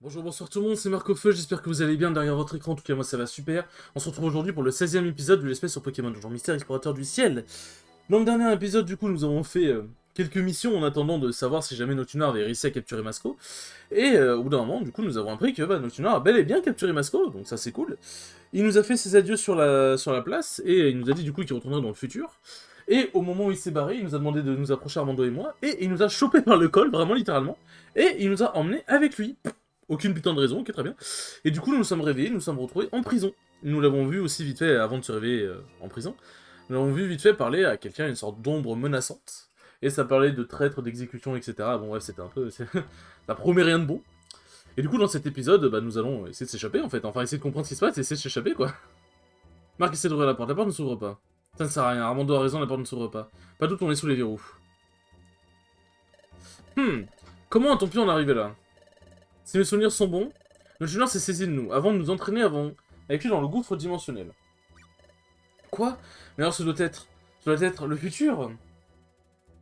Bonjour, bonsoir tout le monde, c'est Marc Feu, j'espère que vous allez bien derrière votre écran, en tout cas moi ça va super. On se retrouve aujourd'hui pour le 16e épisode de l'espèce sur Pokémon Donjon Mystère Explorateur du Ciel. Dans le dernier épisode du coup nous avons fait quelques missions en attendant de savoir si jamais Notunard avait réussi à capturer Masco. Et au bout d'un moment du coup nous avons appris que Notunard a bel et bien capturé Masco, donc ça c'est cool. Il nous a fait ses adieux sur la place et il nous a dit du coup qu'il retournerait dans le futur. Et au moment où il s'est barré, il nous a demandé de nous approcher Armando et moi, et il nous a chopé par le col, vraiment littéralement, et il nous a emmenés avec lui. Aucune putain de raison, ok très bien. Et du coup nous nous sommes réveillés, nous nous sommes retrouvés en prison. Nous l'avons vu aussi vite fait, avant de se réveiller en prison, nous l'avons vu vite fait parler à quelqu'un, une sorte d'ombre menaçante. Et ça parlait de traître, d'exécution, etc. Bon bref, c'était un peu... ça promet rien de bon. Et du coup dans cet épisode, nous allons essayer de s'échapper en fait. Enfin essayer de comprendre ce qui se passe et essayer de s'échapper quoi. Marc essaie d'ouvrir la porte ne s'ouvre pas. Ça ne sert à rien, Armando a raison, la porte ne s'ouvre pas. Pas doute on est sous les verrous. Comment a-t-on pu en arriver là? Si mes souvenirs sont bons, le junior s'est saisi de nous, avant de nous entraîner avec lui dans le gouffre dimensionnel. Quoi? Mais alors ce doit être le futur?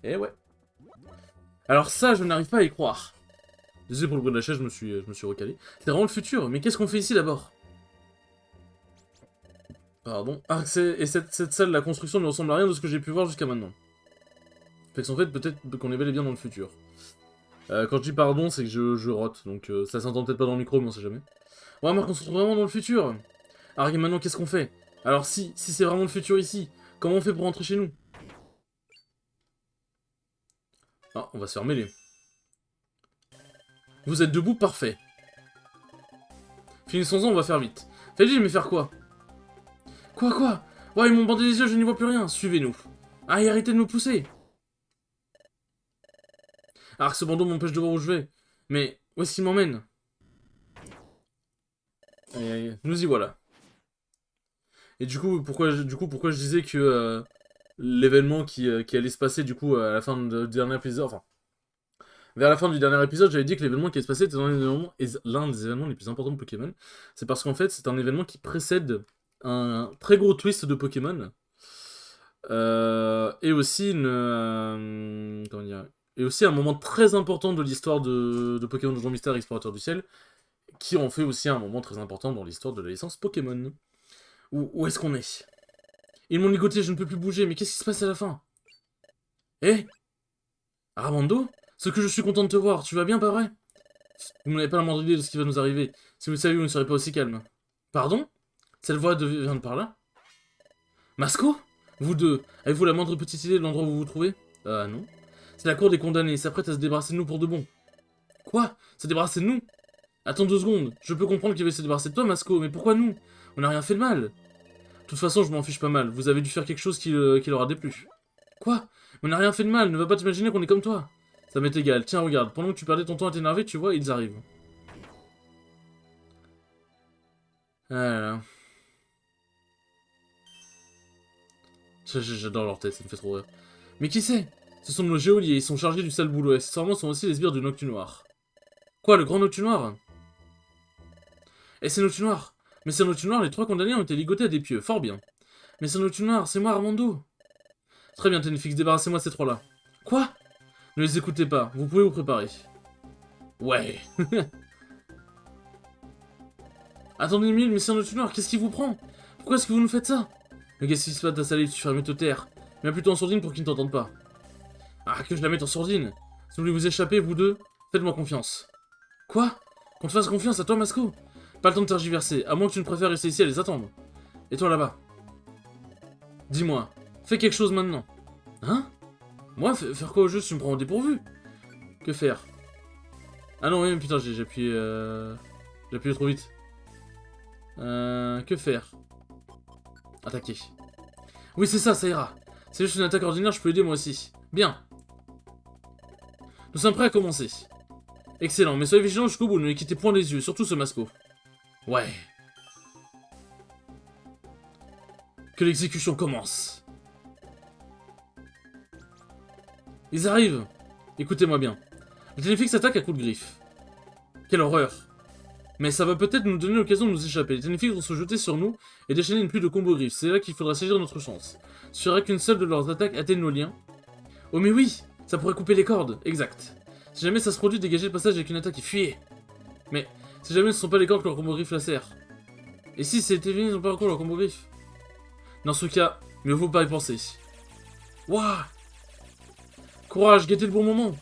Eh ouais. Alors ça, je n'arrive pas à y croire. Désolé pour le bruit de la chaise, je me suis recalé. C'est vraiment le futur, mais qu'est-ce qu'on fait ici d'abord? Pardon. Ah, cette salle, la construction ne ressemble à rien de ce que j'ai pu voir jusqu'à maintenant. Fait qu'en fait, peut-être qu'on est bel et bien dans le futur. Quand je dis pardon, c'est que je rote, donc ça s'entend peut-être pas dans le micro, mais on sait jamais. Ouais, Marc, on se retrouve vraiment dans le futur. Alors maintenant, qu'est-ce qu'on fait? Alors si c'est vraiment le futur ici, comment on fait pour rentrer chez nous? Ah, on va se faire mêler. Vous êtes debout, parfait. Finissons-en, on va faire vite. Faites-le, mais faire quoi? Quoi? Ouais, ils m'ont bandé les yeux, je n'y vois plus rien. Suivez-nous. Ah, et arrêtez de me pousser. Alors, ce bandeau m'empêche de voir où je vais. Mais, où est-ce qu'il m'emmène? Aïe, nous y voilà. Et du coup, pourquoi je disais que l'événement qui allait se passer, du coup, à la fin du dernier épisode, enfin, vers la fin du dernier épisode, j'avais dit que l'événement qui allait se passer était l'un des événements les plus importants de Pokémon. C'est parce qu'en fait, c'est un événement qui précède un très gros twist de Pokémon. Et aussi comment dire, et aussi un moment très important de l'histoire de Pokémon Donjon Mystère Explorateur du Ciel, qui en fait aussi un moment très important dans l'histoire de la licence Pokémon. Où est-ce qu'on est? Ils m'ont ligoté, je ne peux plus bouger, mais qu'est-ce qui se passe à la fin? Eh? Armando? Ce que je suis content de te voir, tu vas bien, pas vrai? Vous n'avez pas la moindre idée de ce qui va nous arriver. Si vous le saviez, vous ne serez pas aussi calme. Pardon? Cette voix vient de par là? Masco? Vous deux, avez-vous la moindre petite idée de l'endroit où vous vous trouvez? Non. C'est la cour des condamnés, s'apprête à se débarrasser de nous pour de bon. Quoi? Se débarrasser de nous? Attends 2 secondes, je peux comprendre qu'il veut se débarrasser de toi, Masco, mais pourquoi nous? On n'a rien fait de mal. De toute façon, je m'en fiche pas mal, vous avez dû faire quelque chose qui leur a déplu. Quoi? On n'a rien fait de mal, ne va pas t'imaginer qu'on est comme toi. Ça m'est égal, tiens regarde, pendant que tu perdais ton temps à t'énerver, tu vois, ils arrivent. Ah là là. J'adore leur tête, ça me fait trop rire. Mais qui c'est? Ce sont nos géoliers, ils sont chargés du sale boulot, et accessoirement sont aussi les sbires du Noctu Noir. Quoi, le grand Noctu Noir? Et c'est Noctu Noir. Mais c'est Noctu Noir, les 3 condamnés ont été ligotés à des pieux, fort bien. Mais c'est Noctu Noir, c'est moi Armando. Très bien, Tenfix, débarrassez-moi de ces 3-là. Quoi? Ne les écoutez pas, vous pouvez vous préparer. Ouais. Attendez, Mille, mais c'est Noctu Noir, qu'est-ce qui vous prend? Pourquoi est-ce que vous nous faites ça? Mais qu'est-ce qui se passe, ta salive, tu ferais mieux te taire. Mets plutôt en sourdine pour qu'ils ne t'entendent pas. Ah, que je la mette en sourdine. Si vous voulez vous échapper, vous deux, faites-moi confiance. Quoi? Qu'on te fasse confiance à toi, Masco? Pas le temps de tergiverser, à moins que tu ne préfères rester ici à les attendre. Et toi là-bas? Dis-moi, fais quelque chose maintenant. Hein? Moi, faire quoi au jeu si tu me prends au dépourvu? Que faire? Ah non, oui, putain, j'ai appuyé... J'ai appuyé trop vite. Que faire? Attaquer. Oui, c'est ça ira. C'est juste une attaque ordinaire, je peux aider moi aussi. Bien. Nous sommes prêts à commencer. Excellent, mais soyez vigilants jusqu'au bout, ne les quittez point des yeux, surtout ce Masco. Ouais. Que l'exécution commence. Ils arrivent. Écoutez-moi bien. Le Téléfix attaque à coups de griffe. Quelle horreur. Mais ça va peut-être nous donner l'occasion de nous échapper. Les Téléfix vont se jeter sur nous et déchaîner une pluie de combos griffes. C'est là qu'il faudra saisir notre chance. Il suffirait qu'une seule de leurs attaques atteigne nos liens. Oh mais oui, ça pourrait couper les cordes, exact. Si jamais ça se produit, dégagez le passage avec une attaque et fuyez. Mais Si jamais ce ne sont pas les corps que leur combo griffe la serre. Et si c'était fini, ils n'ont pas encore leur combo griffe. Dans ce cas, mieux vaut pas y penser. Waouh! Courage, guettez le bon moment.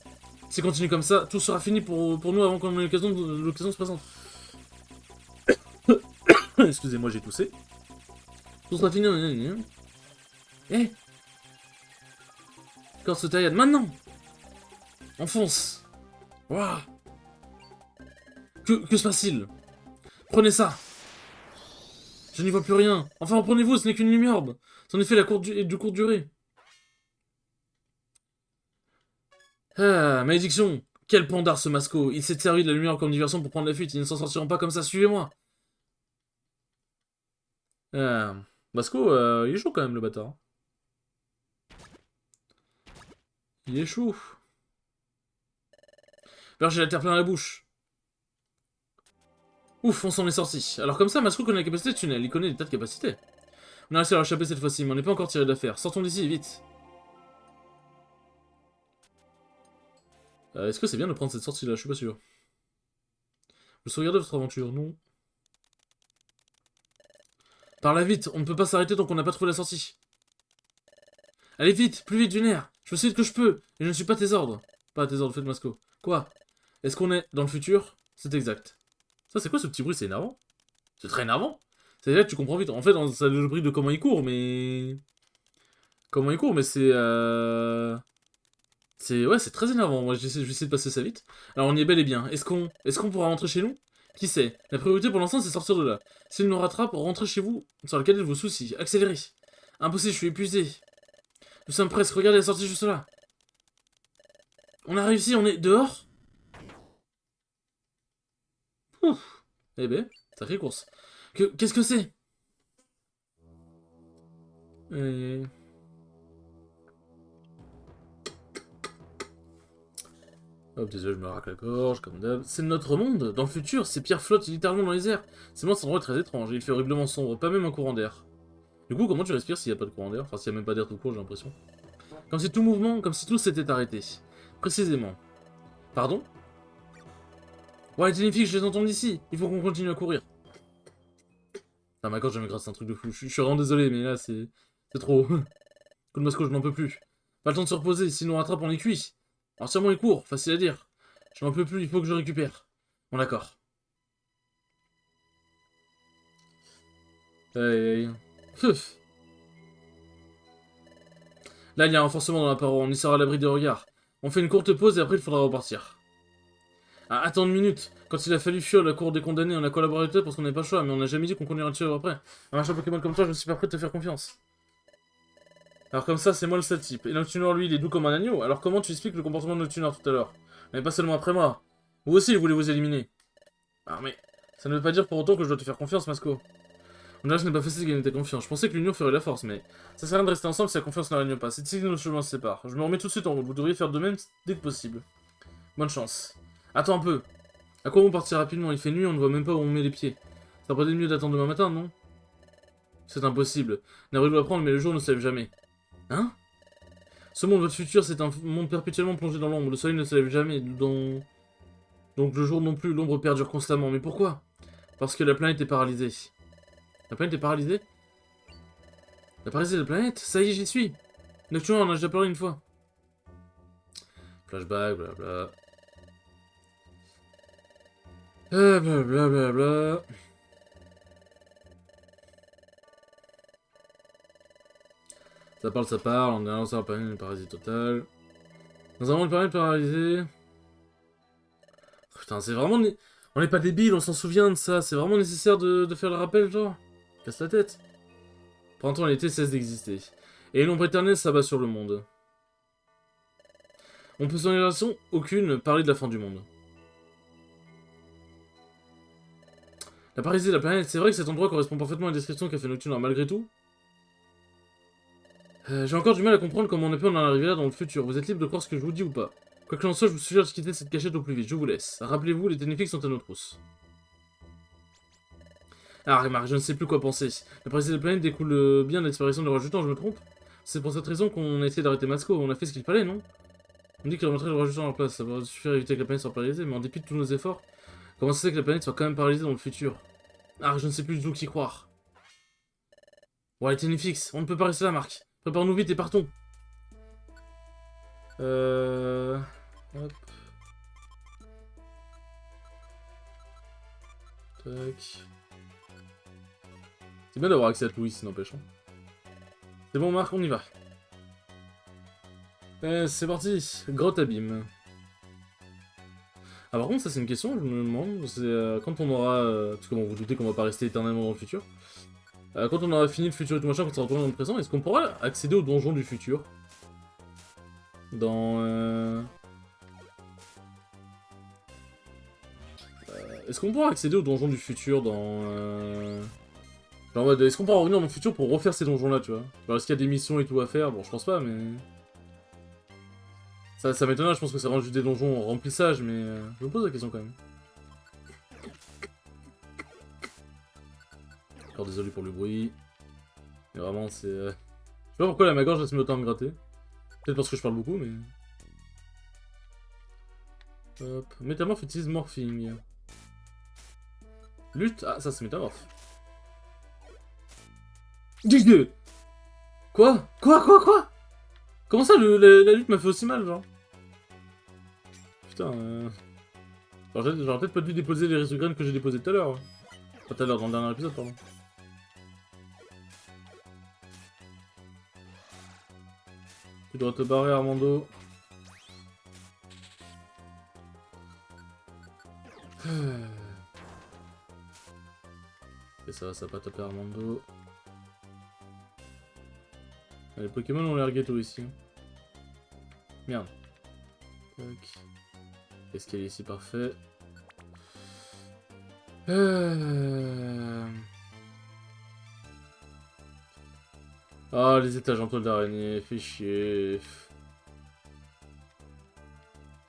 Si continue comme ça, tout sera fini pour nous avant qu'on ait l'occasion se présente. Excusez-moi, j'ai toussé. Tout sera fini. Eh! Corse taillade, maintenant! Enfonce! Waouh! Que se passe-t-il? Prenez ça! Je n'y vois plus rien. Enfin, reprenez-vous, ce n'est qu'une lumière. C'en est fait la courte de courte durée. Ah, malédiction! Quel pandard ce Masco! Il s'est servi de la lumière comme diversion pour prendre la fuite. Ils ne s'en sortiront pas comme ça, suivez-moi! Masco, il est chaud quand même, le bâtard. Il est chaud. Alors j'ai la terre plein la bouche. Ouf, on s'en est sorti. Alors comme ça, Masco connaît la capacité de tunnel. Il connaît des tas de capacités. On a réussi à leur échapper cette fois-ci, mais on n'est pas encore tiré d'affaire. Sortons d'ici, vite. Est-ce que c'est bien de prendre cette sortie-là? Je suis pas sûr. Vous sauvegardez votre aventure, non? Par là vite, on ne peut pas s'arrêter tant qu'on n'a pas trouvé la sortie. Allez vite, plus vite, Junaire. Je fais ce que je peux, et je ne suis pas tes ordres. Pas à tes ordres, faites Masco. Quoi? Est-ce qu'on est dans le futur? C'est exact. Ça, c'est quoi ce petit bruit? C'est énervant. C'est très énervant. C'est-à-dire que tu comprends vite. En fait, ça le bruit de comment il court, mais... Comment il court, mais c'est... Ouais, c'est très énervant. Moi, je vais essayer de passer ça vite. Alors, on y est bel et bien. Est-ce qu'on pourra rentrer chez nous? Qui sait? La priorité pour l'instant, c'est sortir de là. S'il nous rattrape, rentrez chez vous sur le cadet de vos soucis. Accélérez. Impossible, je suis épuisé. Nous sommes presque. Regardez la sortie juste là. On a réussi, on est dehors? Ouf. Eh ben, sacrée course. Qu'est-ce que c'est? Hop, désolé, je me racle la gorge, comme d'hab. C'est notre monde. Dans le futur, ces pierres flottent littéralement dans les airs. C'est moi, cet endroit est très étrange. Il fait horriblement sombre, pas même un courant d'air. Du coup, comment tu respires s'il n'y a pas de courant d'air? Enfin, s'il n'y a même pas d'air tout court, j'ai l'impression. Comme si tout mouvement, comme si tout s'était arrêté. Précisément. Pardon? Ouais, les filles, je les entends d'ici. Il faut qu'on continue à courir. Ah, ma gorge, je me grasse un truc de fou. Je suis vraiment désolé, mais là, c'est trop. Coup de Moscou, je n'en peux plus. Pas le temps de se reposer, sinon on rattrape, on est cuit. Alors, sûrement il court, facile à dire. Je n'en peux plus, il faut que je récupère. Bon, d'accord. Aïe, aïe. Pfff. Là, il y a un renforcement dans la paroi, on y sera à l'abri des regards. On fait une courte pause et après il faudra repartir. Ah, attends une minute. Quand il a fallu fuir la cour des condamnés, on a collaboré avec toi parce qu'on n'avait pas le choix, mais on n'a jamais dit qu'on continuerait à tuer après. Un machin Pokémon comme toi, je ne suis pas prêt de te faire confiance. Alors comme ça, c'est moi le seul type. Et Noctuneur, lui, il est doux comme un agneau. Alors comment tu expliques le comportement de Noctuneur tout à l'heure? Mais pas seulement après moi. Vous aussi, il voulait vous éliminer. Ah mais... Ça ne veut pas dire pour autant que je dois te faire confiance, Masco. Là, je n'ai pas fait ça de gagner ta confiance. Je pensais que l'union ferait la force, mais... Ça sert à rien de rester ensemble si la confiance ne règne pas. C'est ici que nos chemins se séparent. Je me remets tout de suite en route. Vous devriez faire de même dès que possible. Bonne chance. Attends un peu. À quoi on partir rapidement? Il fait nuit, on ne voit même pas où on met les pieds. Ça aurait été mieux d'attendre demain matin, non? C'est impossible. Navré de l'apprendre, mais le jour ne se lève jamais. Hein? Ce monde, votre futur, c'est un monde perpétuellement plongé dans l'ombre. Le soleil ne se lève jamais. Donc le jour non plus, l'ombre perdure constamment. Mais pourquoi? Parce que la planète est paralysée. La planète est paralysée? La paralysée de la planète? Ça y est, j'y suis. Nocturne, on en a déjà parlé une fois. Flashback, blabla. Blablabla. Ça parle, on est dans un planète parasite total. Dans un monde planète paralysé. Putain, c'est vraiment... On n'est pas débiles, on s'en souvient de ça. C'est vraiment nécessaire de faire le rappel, genre. Casse la tête. Printemps et l'été cessent d'exister. Et l'ombre éternelle s'abat sur le monde. On peut sans relation aucune parler de la fin du monde. La paralysie de la planète, c'est vrai que cet endroit correspond parfaitement à la description qu'a fait Nocturne, malgré tout. J'ai encore du mal à comprendre comment on a pu en arriver là dans le futur. Vous êtes libre de croire ce que je vous dis ou pas? Quoi qu'il en soit, je vous suggère de quitter cette cachette au plus vite. Je vous laisse. Rappelez-vous, les Ténéfiques sont à nos trousses. Ah, remarque, je ne sais plus quoi penser. La paralysie de la planète découle bien de l'exploration de Rajoutant, je me trompe? C'est pour cette raison qu'on a essayé d'arrêter Masco. On a fait ce qu'il fallait, non? On dit qu'il remettrait le Rajoutant en place. Ça va suffire à éviter que la planète soit paralysée, mais en dépit de tous nos efforts, Comment ça se fait que la planète soit quand même paralysée dans le futur? Ah, je ne sais plus du tout qui croire. Bon, allez, Tenifix, on ne peut pas rester là, Marc. Prépare-nous vite et partons. Hop. Tac. C'est bien d'avoir accès à Louis, n'empêche. Hein. C'est bon, Marc, on y va. C'est parti. Grotte abîme. Ah, par contre, ça c'est une question, je me demande, c'est quand on aura... parce que bon, vous doutez qu'on va pas rester éternellement dans le futur. Quand on aura fini le futur et tout machin, quand on sera retourné dans le présent, est-ce qu'on pourra accéder au donjon du futur? Dans... Est-ce qu'on pourra accéder au donjon du futur dans... Genre en mode, est-ce qu'on pourra revenir dans le futur pour refaire ces donjons-là, tu vois? Genre, est-ce qu'il y a des missions et tout à faire? Bon, je pense pas, mais... Ça m'étonnerait, je pense que c'est vraiment juste des donjons en remplissage, mais... je me pose la question quand même. Encore désolé pour le bruit. Mais vraiment, c'est... Je sais pas pourquoi ma gorge elle se met autant à me gratter. Peut-être parce que je parle beaucoup, mais... Hop. Métamorphe utilise morphing. Lutte. Ah, ça c'est métamorphe. Quoi? Quoi? Comment ça, la lutte m'a fait aussi mal, genre? Putain, j'aurais peut-être pas dû déposer les Resograines que j'ai déposés tout à l'heure. Pas tout à l'heure, dans le dernier épisode, pardon. Tu dois te barrer, Armando. Et ça va pas taper Armando. Les Pokémon ont l'air ghetto ici. Merde. Tac. Escalier ici, parfait. Ah, les étages en toile d'araignée, fait chier.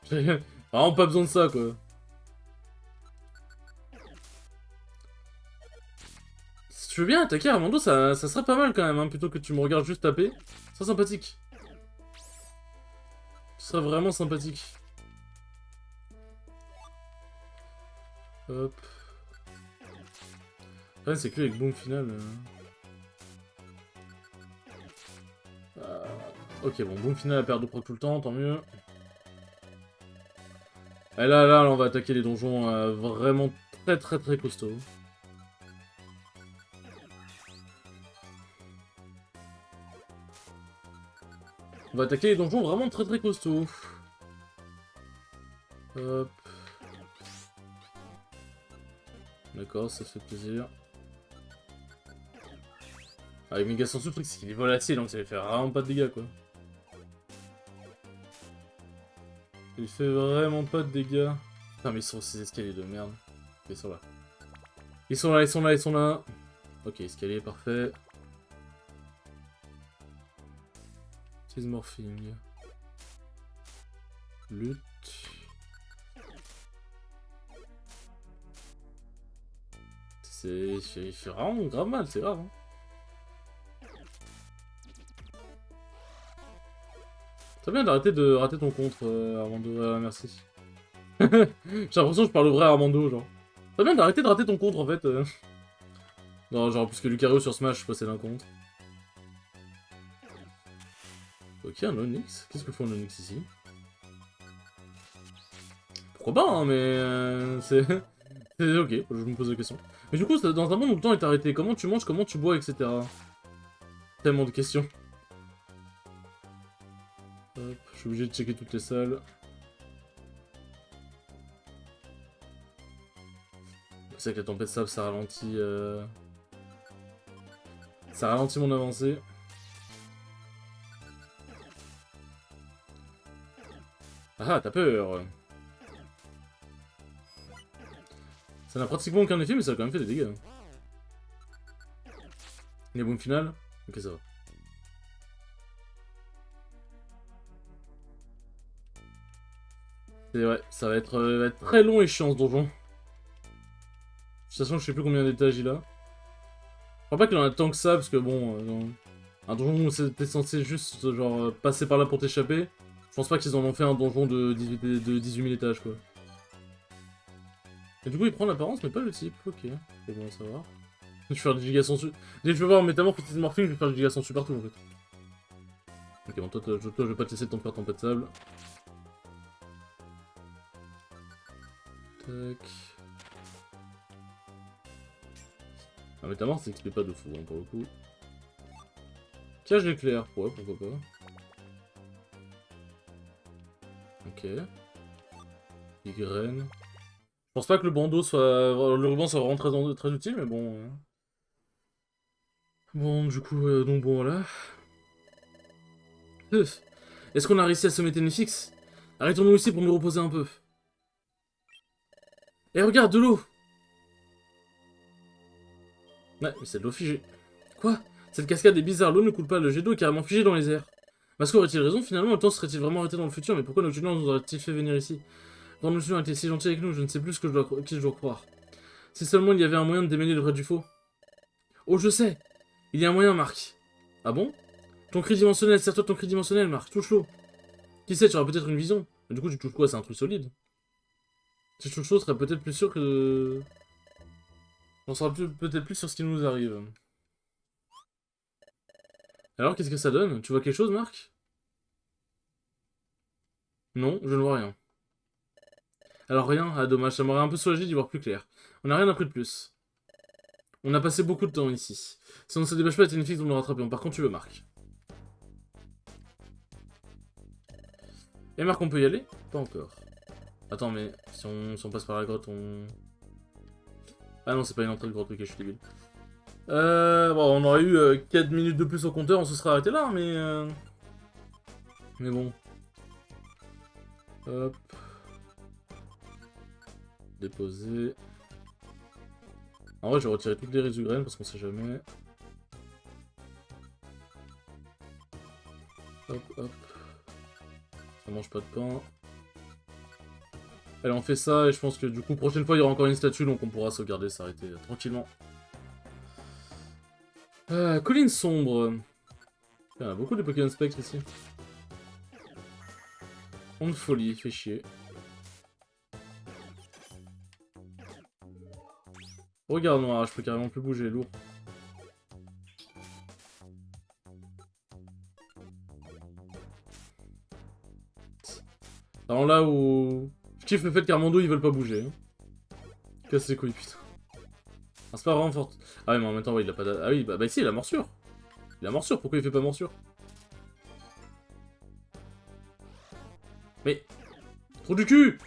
J'ai vraiment pas besoin de ça, quoi. Si tu veux bien attaquer Armando, ça serait pas mal quand même, hein, plutôt que tu me regardes juste taper. Ce serait sympathique. Ce serait vraiment sympathique. Hop. Ouais, c'est que avec boom final. Ok, bon, boom final, elle perd de proc tout le temps, tant mieux. Et là, on va attaquer les donjons vraiment très costauds. On va attaquer les donjons vraiment très costauds. Hop. D'accord, ça fait plaisir. Avec Mega Sensu, le truc c'est qu'il est volatile, donc ça lui fait vraiment pas de dégâts, quoi. Il fait vraiment pas de dégâts. Putain, mais ils sont ces escaliers de merde. Ils sont là. Ils sont là. Ok, escalier, parfait. Tease morphing. Lutte. Il fait vraiment grave mal, c'est grave. Hein. C'est bien d'arrêter de rater ton contre, Armando. Merci. J'ai l'impression que je parle au vrai Armando, genre. C'est bien d'arrêter de rater ton contre, en fait. Non, genre, puisque Lucario sur Smash possède un contre. Ok, un Onix. Qu'est-ce que fait un Onix ici? Pourquoi pas, hein, mais... c'est... ok, je me pose la question. Mais du coup, dans un monde où le temps est arrêté, comment tu manges, comment tu bois, etc. Tellement de questions. Hop, je suis obligé de checker toutes les salles. C'est que la tempête sable, ça ralentit... Ça ralentit mon avancée. Ah, t'as peur. Ça n'a pratiquement aucun effet, mais ça a quand même fait des dégâts. Il y a boom final. Ok, ça va. C'est ouais, ça va être très long et chiant ce donjon. De toute façon, je sais plus combien d'étages il a. Je crois pas qu'il en a tant que ça, parce que bon, un donjon où t'es censé juste genre passer par là pour t'échapper, je pense pas qu'ils en ont fait un donjon de 18 000 étages, quoi. Et du coup, il prend l'apparence, mais pas le type. Ok, c'est bon à savoir. Je vais faire des gigas sensu. Dès que je vais voir métamorphe et morphing, je vais faire des gigas sensu partout en fait. Ok, bon, toi, je vais pas te laisser le temps de faire ton pet de sable. Tac. Ah, métamorphe, c'est XP pas de fou, hein, pour le coup. Cage éclair, ouais, pourquoi pas. Ok. Migraine. Je pense pas que le bandeau soit... Le ruban soit vraiment très utile, mais bon... Bon, du coup, donc bon, voilà. Est-ce qu'on a réussi à sommer Ténéfix? Arrêtons-nous ici pour nous reposer un peu. Et regarde, de l'eau! Ouais, mais c'est de l'eau figée. Quoi? Cette cascade est bizarre, l'eau ne coule pas, le jet d'eau est carrément figé dans les airs. Masco aurait-il raison? Finalement, le temps serait-il vraiment arrêté dans le futur? Mais pourquoi Noctilon nous aurait-il fait venir ici? Quand Noctilon a été si gentil avec nous, je ne sais plus qui je dois croire. Si seulement il y avait un moyen de démêler le vrai du faux. Oh, je sais! Il y a un moyen, Marc. Ah bon? Ton cri dimensionnel, serre-toi ton cri dimensionnel, Marc, touche-l'eau. Qui sait, tu auras peut-être une vision. Mais du coup, tu touches quoi? C'est un truc solide. Si je touche l'eau, serait peut-être plus sûr que... On saura peut-être plus sur ce qui nous arrive. Alors, qu'est-ce que ça donne? Tu vois quelque chose, Marc? Non, je ne vois rien. Alors rien? Ah dommage, ça m'aurait un peu soulagé d'y voir plus clair. On n'a rien appris de plus. On a passé beaucoup de temps ici. Si on ne se dépêche pas, Ténéfix va nous rattraper. Par contre, tu veux, Marc. Et Marc, on peut y aller? Pas encore. Attends, mais si on passe par la grotte, on... Ah non, c'est pas une entrée de grotte, ok, je suis débile. Bon, on aurait eu 4 minutes de plus au compteur, on se serait arrêté là, mais... Mais bon. Hop. Déposer. En vrai, je vais retirer toutes les résugraines parce qu'on sait jamais. Hop, hop. Ça mange pas de pain. Allez, on fait ça, et je pense que du coup, prochaine fois, il y aura encore une statue, donc on pourra sauvegarder, s'arrêter tranquillement. Colline sombre. Il y a beaucoup de Pokémon Spectre ici. Onde folie, fait chier. Regard noir, je peux carrément plus bouger, lourd. Alors là où... Je kiffe le fait qu'Armando, ils veulent pas bouger. Hein. Casse les couilles, putain. Ah, c'est pas vraiment fort. Ah ouais, mais en même temps, ouais, il a pas Ah oui, bah si, il a morsure. Il a morsure, pourquoi il fait pas morsure? Mais... Trop du cul!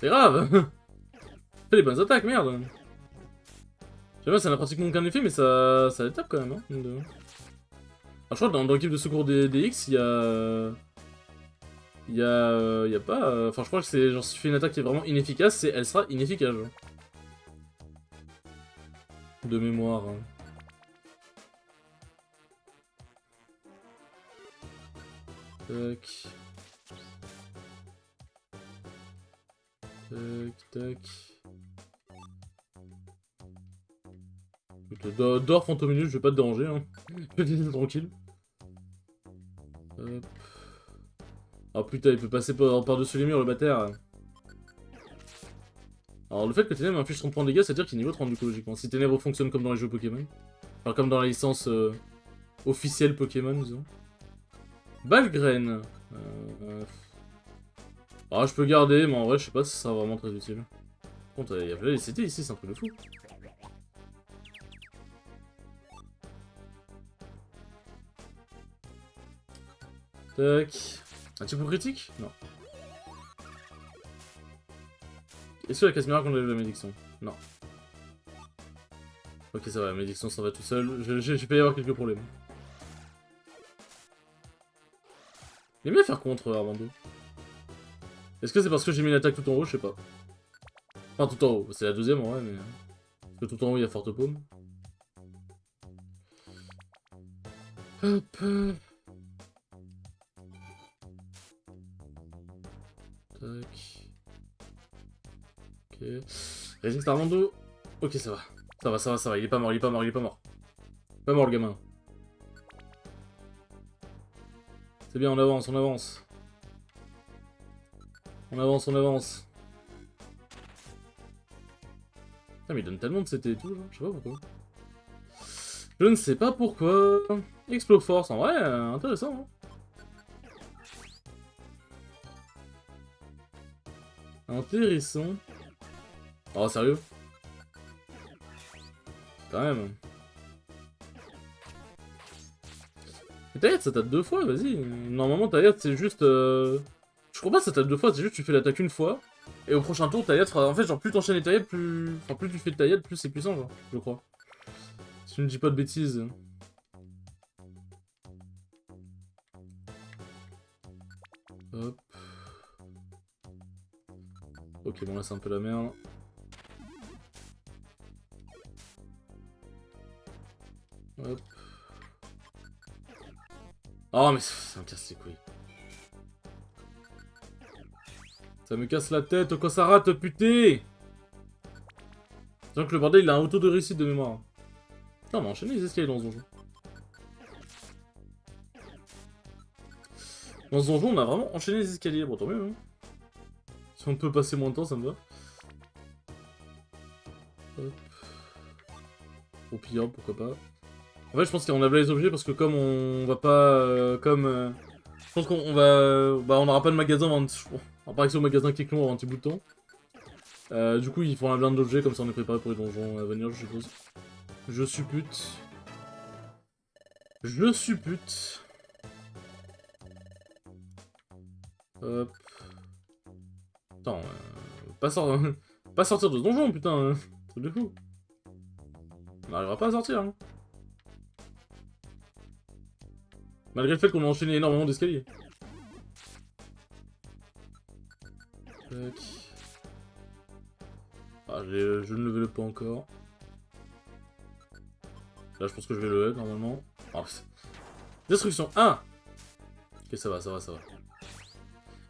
C'est grave! Fais les bonnes attaques, merde! J'aime bien, ça n'a pratiquement aucun effet, mais ça les tape quand même. Hein. Ah, je crois que dans l'équipe de secours des X, il y a... Il y a pas... Enfin, je crois que c'est genre, si tu fais une attaque qui est vraiment inefficace, elle sera inefficace. Genre. De mémoire. Hein. Tac. Tac, tac. Dors 30 minutes, je vais pas te déranger. Hein. Je vais te laisser tranquille. Hop. Oh putain, il peut passer par-dessus les murs, le bâtard. Alors, le fait que Ténèbres inflige 30 points de dégâts, c'est-à-dire qu'il est niveau 30 du coup, logiquement. Si Ténèbres fonctionne comme dans les jeux Pokémon. Enfin, comme dans la licence officielle Pokémon, disons. Balgraine. Ah, je peux garder, mais en vrai, je sais pas si ça sera vraiment très utile. Par contre, il y a les CT ici, c'est un truc de fou. Tac. Un type critique? Non. Est-ce que la casse miracle enlève la malédiction? Non. Ok, ça va, la malédiction s'en va tout seul. J'ai pas y avoir quelques problèmes. Il aime bien faire contre, Armando. Est-ce que c'est parce que j'ai mis une attaque tout en haut? Je sais pas. Enfin, tout en haut. C'est la deuxième, en vrai, mais... Parce que tout en haut, il y a forte paume. Hop. Tac. Ok. Résiste Armando. Ok, ça va. Ça va, ça va, ça va. Il est pas mort, il est pas mort, il est pas mort. Pas mort, le gamin. C'est bien, on avance, on avance. On avance, on avance. Ah mais il donne tellement de CT et tout, genre. Je sais pas pourquoi. Je ne sais pas pourquoi. Explo Force, en vrai, intéressant. Hein. Intéressant. Oh, sérieux? Quand même. Mais Taillade, ça tape 2 fois, vas-y. Normalement, Taillade, c'est juste... Je crois pas que ça tape 2 fois, c'est juste tu fais l'attaque une fois. Et au prochain tour, Taillade sera... En fait, genre, plus t'enchaînes les Taillades, plus... Enfin, plus tu fais de Taillade, plus c'est puissant, genre, je crois. Si je ne dis pas de bêtises. Hop. Ok, bon, là, c'est un peu la merde. Hop. Oh, mais ça me casse les couilles. Ça me casse la tête quand ça rate, putain! Donc le bordel, il a un auto de réussite de mémoire. Non, on a enchaîné les escaliers dans ce donjon. Dans ce donjon, on a vraiment enchaîné les escaliers. Bon, tant mieux, hein. Si on peut passer moins de temps, ça me va. Hop. Au pire, pourquoi pas. En fait, je pense qu'on a les objets parce que comme on va pas... je pense qu'on va... Bah, on n'aura pas de magasin avant... On va pas accès au magasin Keklon avant un petit bout de temps. Du coup, ils font un plein d'objets, comme ça on est préparé pour les donjons à venir, je suppose. Je suppute. Je suppute. Hop. Attends, pas sortir de ce donjon, putain. Truc de fou. On n'arrivera pas à sortir, hein. Malgré le fait qu'on a enchaîné énormément d'escaliers. Tac. Ah, je ne le level pas encore. Là, je pense que je vais le level, normalement. Oh, destruction 1. Ok, ça va, ça va, ça va.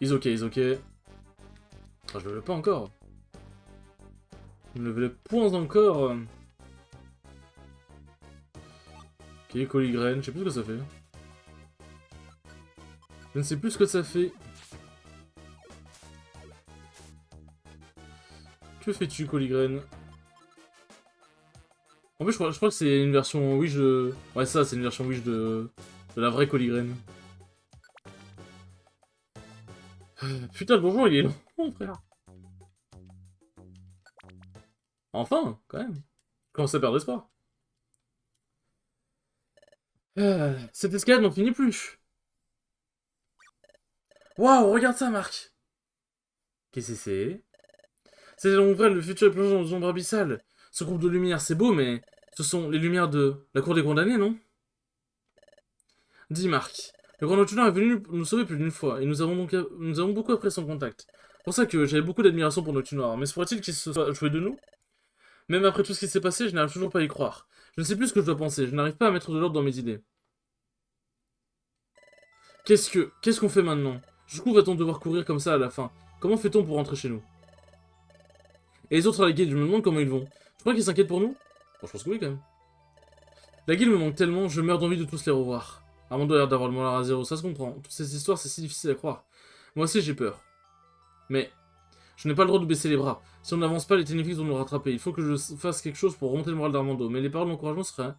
Is ok, is ok. Ah, je le level pas encore. Je ne level point encore. Ok, Coligraine, je sais plus ce que ça fait. Je ne sais plus ce que ça fait. Que fais-tu, Coligraine? En plus, je crois que c'est une version Wish de... Ouais, ça, c'est une version Wish de la vraie Coligraine. Putain, le donjon, il est long, frère. Enfin, quand même. Comment ça perd d'espoir. Cette escalade n'en finit plus. Waouh, regarde ça, Marc. Qu'est-ce que c'est? C'est mon frère, le futur est plongé dans une ombre abyssale. Ce groupe de lumière, c'est beau, mais ce sont les lumières de la cour des condamnés, non? Dis, Marc. Le grand tuteur est venu nous sauver plus d'une fois, et nous avons beaucoup apprécié son contact. C'est pour ça que j'avais beaucoup d'admiration pour notre noir. Mais se pourrait-il qu'il se soit joué de nous? Même après tout ce qui s'est passé, je n'arrive toujours pas à y croire. Je ne sais plus ce que je dois penser, je n'arrive pas à mettre de l'ordre dans mes idées. Qu'est-ce qu'on fait maintenant? Jusqu'où va-t-on devoir courir comme ça à la fin? Comment fait-on pour rentrer chez nous? Et les autres à la guilde, je me demande comment ils vont. Je crois qu'ils s'inquiètent pour nous? Bon, je pense que oui, quand même. La guilde me manque tellement, je meurs d'envie de tous les revoir. Armando a l'air d'avoir le moral à zéro, ça se comprend. Toutes ces histoires, c'est si difficile à croire. Moi aussi, j'ai peur. Mais je n'ai pas le droit de baisser les bras. Si on n'avance pas, les Ténéfix vont nous rattraper. Il faut que je fasse quelque chose pour remonter le moral d'Armando. Mais les paroles d'encouragement seraient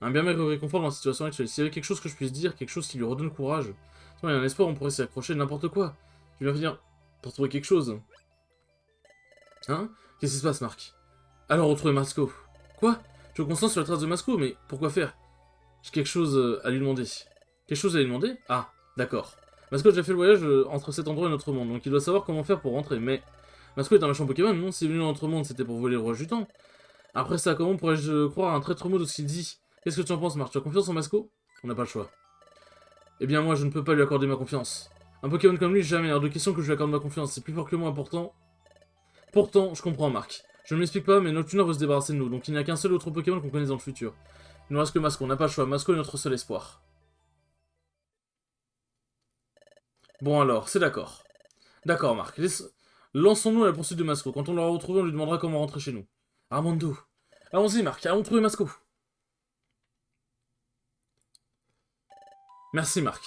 un bien meilleur réconfort dans la situation actuelle. S'il y avait quelque chose que je puisse dire, quelque chose qui lui redonne courage. Sinon, il y a un espoir, on pourrait s'y accrocher, n'importe quoi. Je viens venir pour trouver quelque chose. Hein? Qu'est-ce qui se passe, Marc? Alors, retrouver Masco. Quoi? Je constate sur la trace de Masco, mais pourquoi faire? J'ai quelque chose à lui demander. Quelque chose à lui demander? Ah, d'accord. Masco a déjà fait le voyage entre cet endroit et notre monde, donc il doit savoir comment faire pour rentrer, mais... Masco est un méchant Pokémon, non? S'il est venu dans notre monde, c'était pour voler le roi du temps. Après ça, comment pourrais-je croire un traître mot de ce qu'il dit? Qu'est-ce que tu en penses, Marc? Tu as confiance en Masco? On n'a pas le choix. Eh bien, moi, je ne peux pas lui accorder ma confiance. Un Pokémon comme lui, jamais, hors de question que je lui accorde ma confiance. C'est plus fort que moi, pourtant... Pourtant, je comprends, Marc. Je ne m'explique pas, mais Noctuneur veut se débarrasser de nous, donc il n'y a qu'un seul autre Pokémon qu'on connaisse dans le futur. Il nous reste que Masco, on n'a pas le choix. Masco est notre seul espoir. Bon alors, c'est d'accord. D'accord, Marc. Lançons-nous à la poursuite de Masco. Quand on l'aura retrouvé, on lui demandera comment rentrer chez nous. Armando. Allons-y, Marc, allons trouver Masco. Merci, Marc.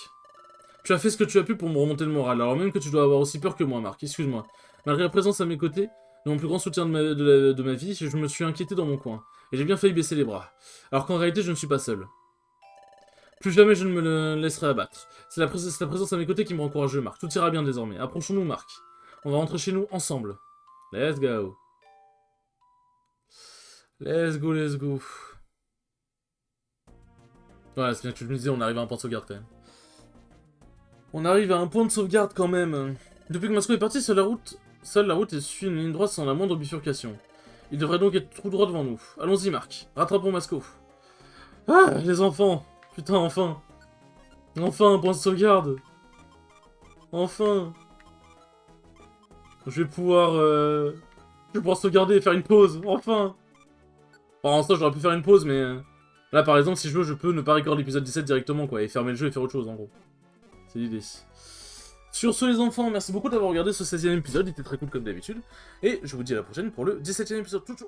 Tu as fait ce que tu as pu pour me remonter le moral, alors même que tu dois avoir aussi peur que moi, Marc, excuse-moi. Malgré la présence à mes côtés, de mon plus grand soutien de ma vie, je me suis inquiété dans mon coin, et j'ai bien failli baisser les bras. Alors qu'en réalité, je ne suis pas seul. Plus jamais je ne me laisserai abattre. C'est ta présence à mes côtés qui me rend courageux, Marc. Tout ira bien désormais. Approchons-nous, Marc. On va rentrer chez nous ensemble. Let's go. Let's go, let's go. Ouais, c'est bien que tu me disais, on arrive à un point de sauvegarde quand même. On arrive à un point de sauvegarde quand même. Depuis que Masco est parti, seule la route suit une ligne droite sans la moindre bifurcation. Il devrait donc être tout droit devant nous. Allons-y, Marc. Rattrapons Masco. Ah, les enfants. Putain, enfin. Enfin, un point de sauvegarde. Enfin. Je vais pouvoir sauvegarder et faire une pause. Enfin. Enfin, en soi, j'aurais pu faire une pause, mais... Là, par exemple, si je veux, je peux ne pas record l'épisode 17 directement, quoi. Et fermer le jeu et faire autre chose, en gros. C'est l'idée. Sur ce, les enfants, merci beaucoup d'avoir regardé ce 16e épisode. Il était très cool comme d'habitude. Et je vous dis à la prochaine pour le 17e épisode. Tchou tchou.